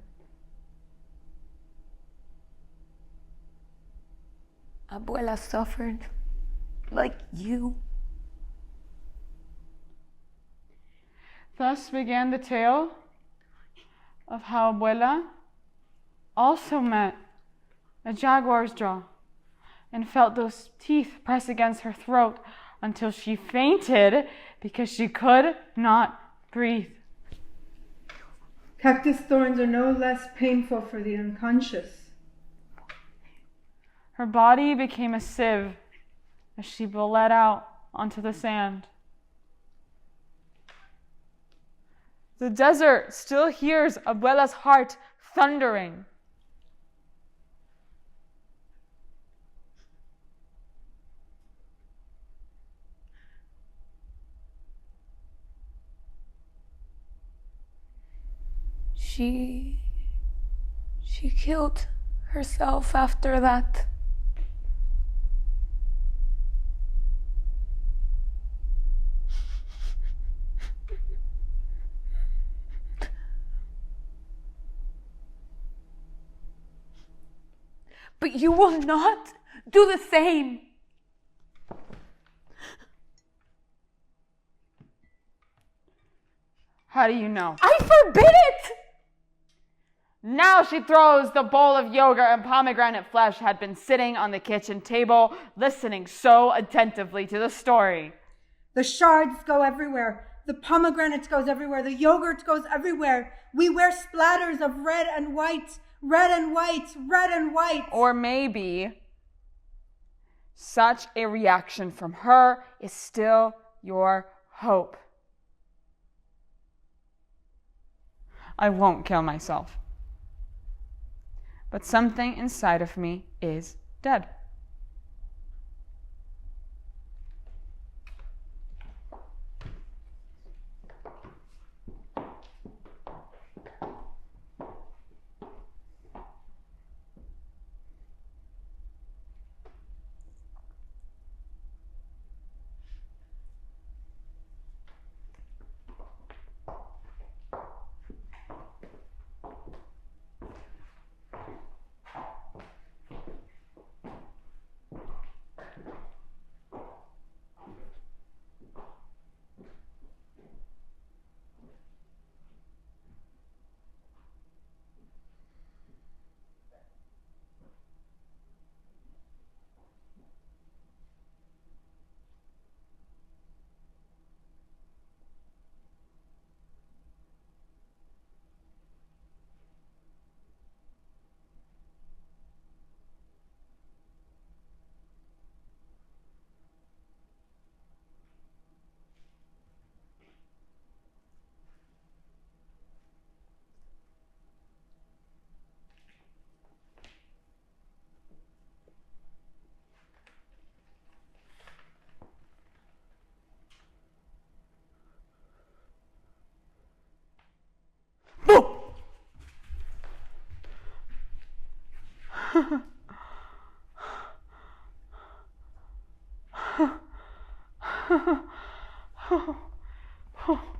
Abuela suffered like you. Thus began the tale of how Abuela also met a jaguar's jaw and felt those teeth press against her throat until she fainted because she could not breathe. Cactus thorns are no less painful for the unconscious. Her body became a sieve as she bled out onto the sand. The desert still hears Abuela's heart thundering. She killed herself after that. But you will not do the same. How do you know? I forbid it! Now she throws the bowl of yogurt and pomegranate flesh had been sitting on the kitchen table, listening so attentively to the story. The shards go everywhere. The pomegranates goes everywhere. The yogurt goes everywhere. We wear splatters of red and white, red and white, red and white. Or maybe such a reaction from her is still your hope. I won't kill myself. But something inside of me is dead. Oh.